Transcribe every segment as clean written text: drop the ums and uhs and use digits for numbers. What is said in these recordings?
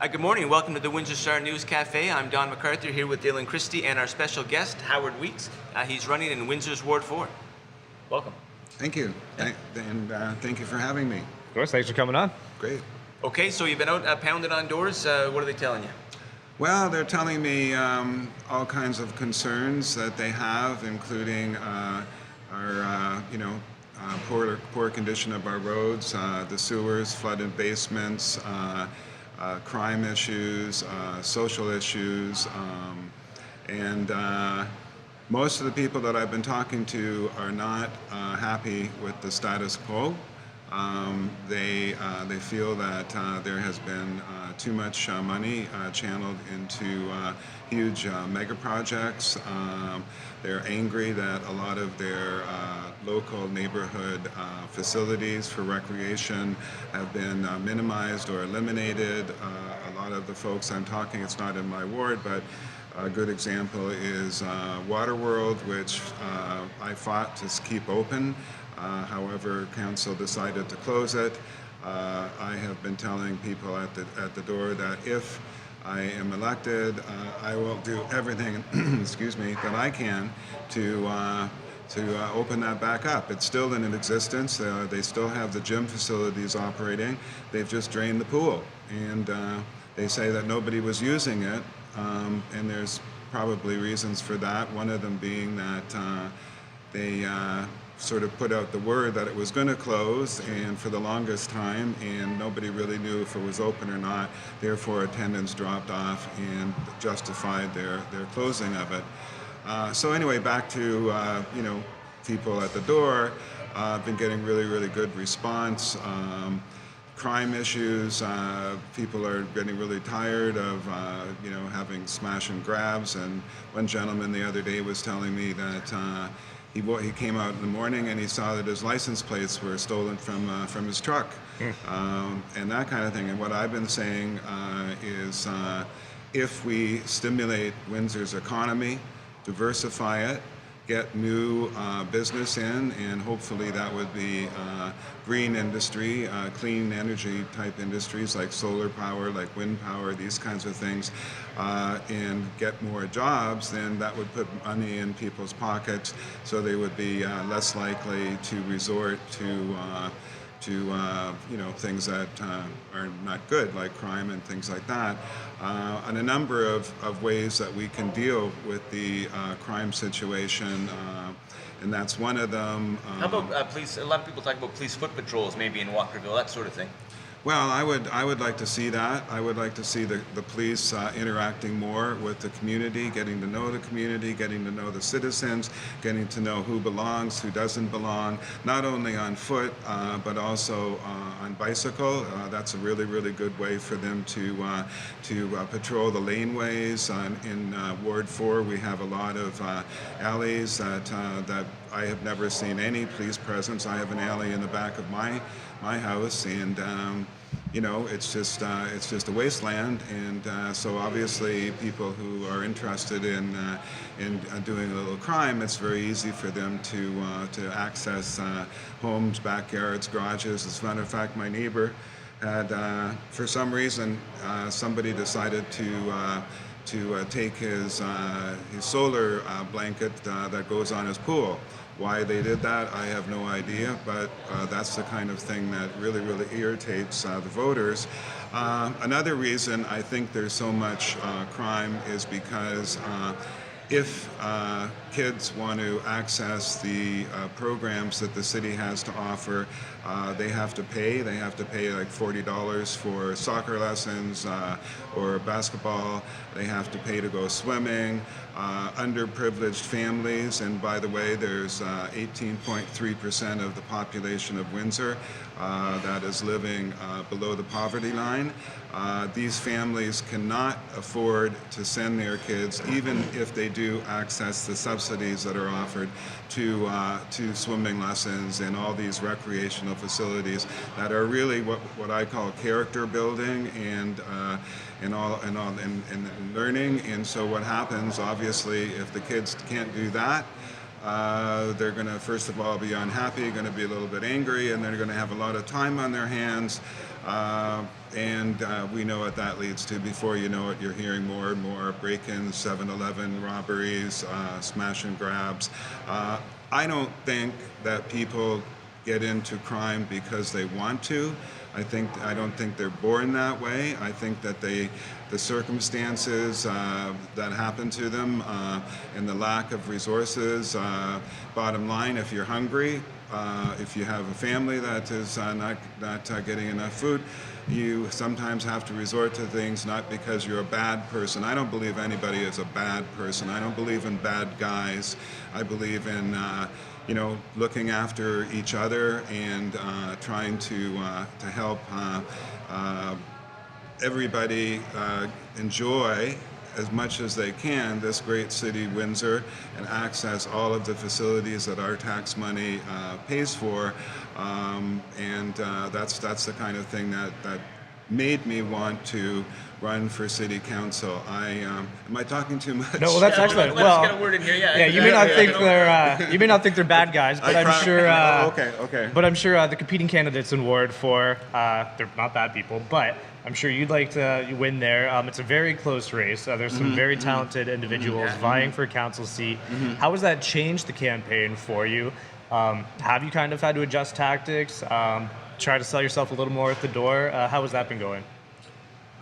Good morning. Welcome to the Windsor Star News Cafe. I'm Don McArthur here with Dylan Kristy and our special guest, Howard Weeks. He's running in Windsor's Ward 4. Welcome. Thank you. Thank you for having me. Of course, thanks for coming on. Great. Okay, so you've been out pounding on doors. What are they telling you? Well, they're telling me all kinds of concerns that they have, including our, poor condition of our roads, the sewers, flooded basements, crime issues, social issues, and most of the people that I've been talking to are not happy with the status quo. They feel that there has been too much money channeled into huge mega projects. They're angry that a lot of their local neighborhood facilities for recreation have been minimized or eliminated. A lot of the folks I'm talking, it's not in my ward, but a good example is Waterworld, which I fought to keep open. However, council decided to close it. I have been telling people at the door that if I am elected, I will do everything, excuse me, that I can to open that back up. It's still in existence. They still have the gym facilities operating. They've just drained the pool, and they say that nobody was using it, and there's probably reasons for that. One of them being that they sort of put out the word that it was going to close, and for the longest time, and nobody really knew if it was open or not. Therefore, attendance dropped off and justified their closing of it. So anyway, back to people at the door. I've been getting really good response. Crime issues, people are getting really tired of having smash and grabs. And one gentleman the other day was telling me that he came out in the morning and he saw that his license plates were stolen from his truck, and that kind of thing. And what I've been saying is if we stimulate Windsor's economy, diversify it, get new business in, and hopefully that would be green industry, clean energy type industries like solar power, like wind power, these kinds of things, and get more jobs, then that would put money in people's pockets, so they would be less likely to resort to things that are not good, like crime and things like that, and a number of ways that we can deal with the crime situation, and that's one of them. How about police? A lot of people talk about police foot patrols, maybe in Walkerville, that sort of thing. Well, I would like to see that. I would like to see the police interacting more with the community, getting to know the community, getting to know the citizens, getting to know who belongs, who doesn't belong, not only on foot, but also on bicycle. That's a really good way for them to patrol the laneways. In Ward 4, we have a lot of alleys that I have never seen any police presence. I have an alley in the back of my house, and it's just a wasteland, and so obviously people who are interested in doing a little crime, it's very easy for them to access homes, backyards, garages. As a matter of fact, my neighbor had for some reason somebody decided to take his solar blanket that goes on his pool. Why they did that, I have no idea, but that's the kind of thing that really irritates the voters. Another reason I think there's so much crime is because if kids want to access the programs that the city has to offer, they have to pay. They have to pay like $40 for soccer lessons or basketball. They have to pay to go swimming. Underprivileged families, and by the way, there's 18.3% of the population of Windsor that is living below the poverty line. These families cannot afford to send their kids, even if they do access the subsidies that are offered, to swimming lessons and all these recreational facilities that are really what I call character building and learning. And so what happens, obviously, if the kids can't do that, they're going to, first of all, be unhappy, going to be a little bit angry, and they're going to have a lot of time on their hands. We know what that leads to. Before you know it, you're hearing more and more break-ins, 7-Eleven robberies, smash and grabs. I don't think that people get into crime because they want to. I don't think they're born that way. I think that the circumstances that happen to them and the lack of resources. Bottom line, if you're hungry, if you have a family that is not getting enough food, you sometimes have to resort to things not because you're a bad person. I don't believe anybody is a bad person. I don't believe in bad guys. I believe in looking after each other and trying to help everybody enjoy as much as they can this great city, Windsor, and access all of the facilities that our tax money pays for. That's the kind of thing that made me want to run for city council. Am I talking too much? No, well, that's excellent. Let's get a word in here. Yeah, you may not think you may not think they're bad guys, but I'm sure. Okay. But I'm sure the competing candidates in Ward 4, they're not bad people, but I'm sure you'd like to win there. It's a very close race. There's some very talented individuals vying for a council seat. How has that changed the campaign for you? Have you kind of had to adjust tactics? Try to sell yourself a little more at the door? How has that been going?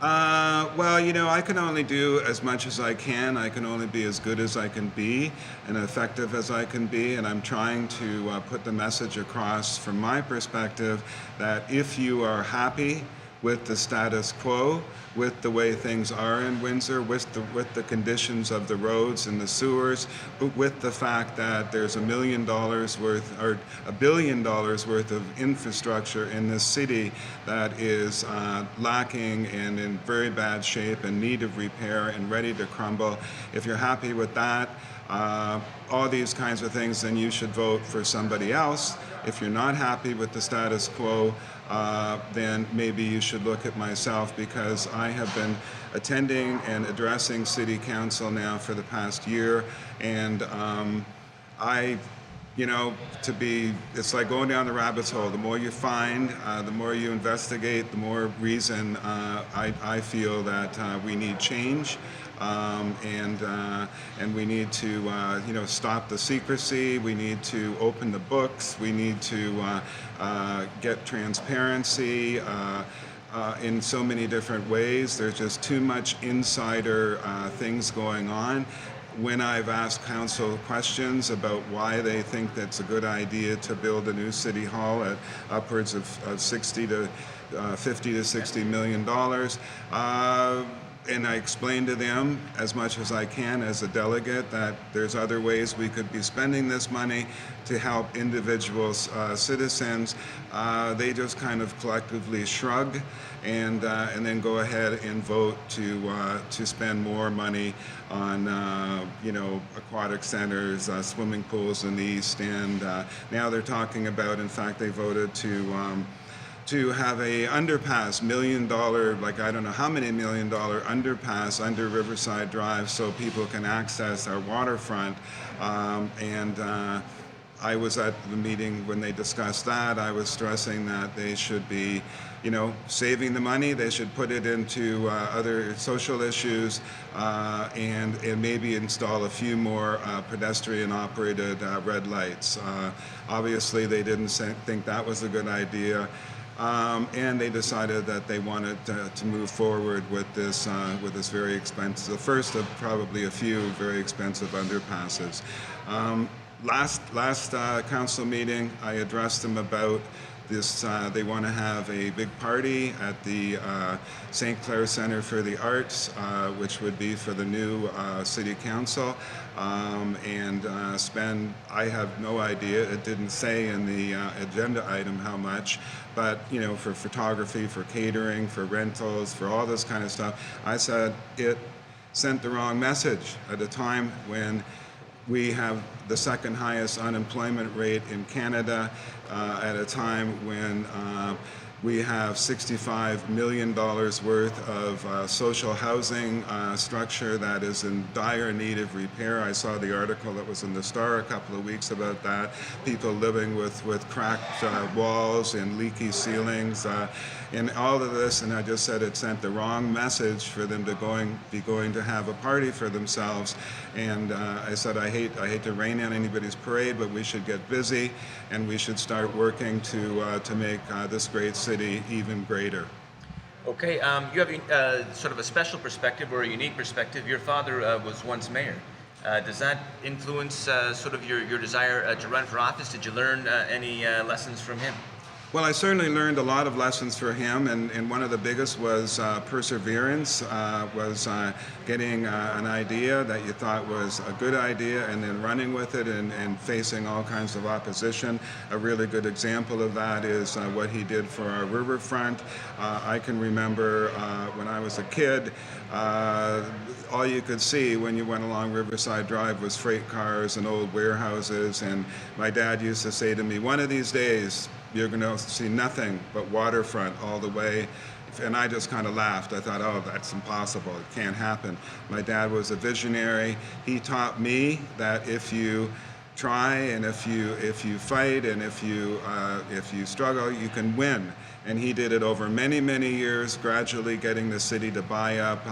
I can only do as much as I can. I can only be as good as I can be and effective as I can be. And I'm trying to put the message across from my perspective that if you are happy with the status quo, with the way things are in Windsor, with the conditions of the roads and the sewers, with the fact that there's $1 billion worth of infrastructure in this city that is lacking and in very bad shape and need of repair and ready to crumble. If you're happy with that, all these kinds of things, then you should vote for somebody else. If you're not happy with the status quo, then maybe you should look at myself, because I have been attending and addressing City Council now for the past year, and it's like going down the rabbit's hole. The more you find, the more you investigate, the more reason I feel that we need change. And we need to stop the secrecy. We need to open the books. We need to get transparency in so many different ways. There's just too much insider things going on. When I've asked council questions about why they think that's a good idea to build a new city hall at upwards of 50 to $60 million, and I explain to them as much as I can as a delegate that there's other ways we could be spending this money to help individual citizens. They just kind of collectively shrug and then go ahead and vote to spend more money on aquatic centers, swimming pools in the East End. Now they're talking about, in fact, they voted to have a underpass, $1 million, like I don't know how many $1 million underpass under Riverside Drive so people can access our waterfront. I was at the meeting when they discussed that. I was stressing that they should be, saving the money. They should put it into other social issues and maybe install a few more pedestrian-operated red lights. Obviously, they didn't think that was a good idea. And they decided that they wanted to move forward with this very expensive, the first of probably a few very expensive underpasses. Last council meeting, I addressed them about this. They want to have a big party at the St. Clair Center for the Arts, which would be for the new city council, and spend, I have no idea, it didn't say in the agenda item how much, but for photography, for catering, for rentals, for all this kind of stuff. I said it sent the wrong message at a time when we have the second highest unemployment rate in Canada, at a time when We have $65 million worth of social housing structure that is in dire need of repair. I saw the article that was in the Star a couple of weeks about that. People living with cracked walls and leaky ceilings. And all of this, and I just said it sent the wrong message for them to be going to have a party for themselves. And I said, I hate to rain on anybody's parade, but we should get busy, and we should start working to make this great city even greater. Okay, you have sort of a special perspective or a unique perspective. Your father was once mayor. Does that influence sort of your desire to run for office? Did you learn any lessons from him? Well, I certainly learned a lot of lessons from him, and one of the biggest was perseverance, was getting an idea that you thought was a good idea and then running with it and facing all kinds of opposition. A really good example of that is what he did for our riverfront. I can remember when I was a kid, all you could see when you went along Riverside Drive was freight cars and old warehouses, and my dad used to say to me, one of these days, you're going to see nothing but waterfront all the way. And I just kind of laughed. I thought, oh, that's impossible. It can't happen. My dad was a visionary. He taught me that if you try and if you fight and if you struggle, you can win. And he did it over many, many years, gradually getting the city to buy up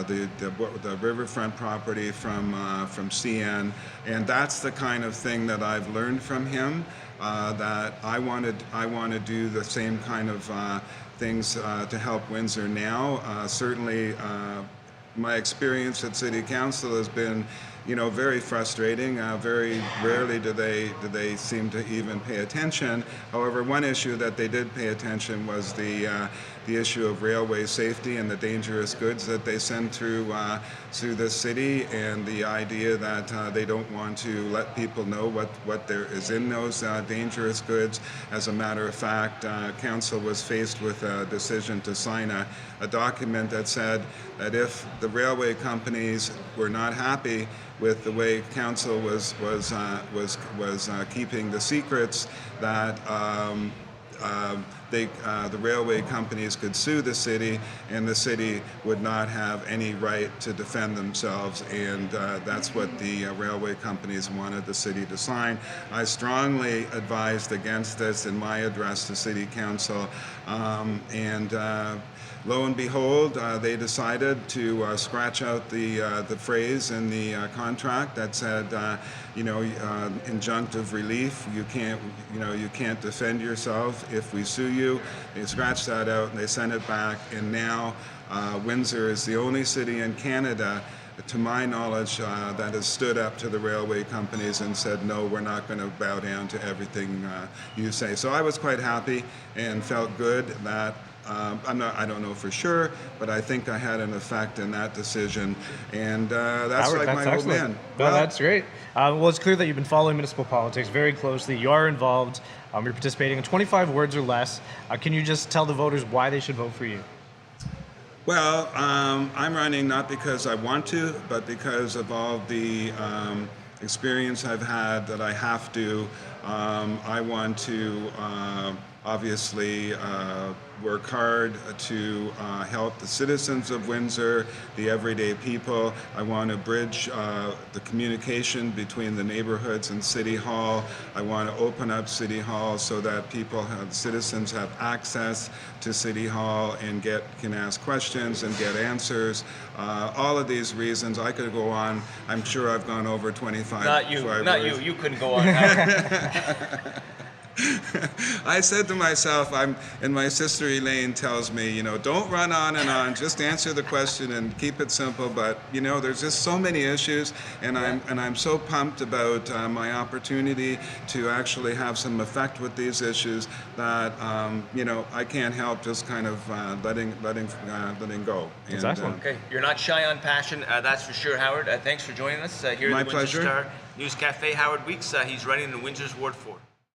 the riverfront property from CN. And that's the kind of thing that I've learned from him. That I want to do the same kind of things to help Windsor now. Certainly, my experience at City Council has been, very frustrating. Very rarely do they seem to even pay attention. However, one issue that they did pay attention was the issue of railway safety and the dangerous goods that they send through the city, and the idea that they don't want to let people know what there is in those dangerous goods. As a matter of fact, Council was faced with a decision to sign a document that said that if the railway companies were not happy with the way Council was keeping the secrets, that the railway companies could sue the city, and the city would not have any right to defend themselves. And that's what the railway companies wanted the city to sign. I strongly advised against this in my address to City Council, and lo and behold, they decided to scratch out the phrase in the contract that said, injunctive relief. You can't defend yourself if we sue you. They scratched that out and they sent it back. And now Windsor is the only city in Canada, to my knowledge, that has stood up to the railway companies and said, no, we're not going to bow down to everything you say. So I was quite happy and felt good that. I don't know for sure, but I think I had an effect in that decision, and that's Howard, like that's my old excellent. man. No, that's great. Well, it's clear that you've been following municipal politics very closely. You are involved. You're participating in 25 words or less. Can you just tell the voters why they should vote for you? Well, I'm running not because I want to, but because of all the experience I've had that I have to. I want to obviously work hard to help the citizens of Windsor, the everyday people. I want to bridge the communication between the neighborhoods and City Hall. I want to open up City Hall so that citizens have access to City Hall and can ask questions and get answers. All of these reasons, I could go on. I'm sure I've gone over 25. Not you. You couldn't go on. I said to myself, and my sister Elaine tells me, don't run on and on, just answer the question and keep it simple. But there's just so many issues, and I'm so pumped about my opportunity to actually have some effect with these issues that I can't help just kind of letting go. That's excellent. Okay, you're not shy on passion, that's for sure, Howard. Thanks for joining us here My at the Windsor pleasure. Star News Cafe. Howard Weeks, he's running in Windsor's Ward 4.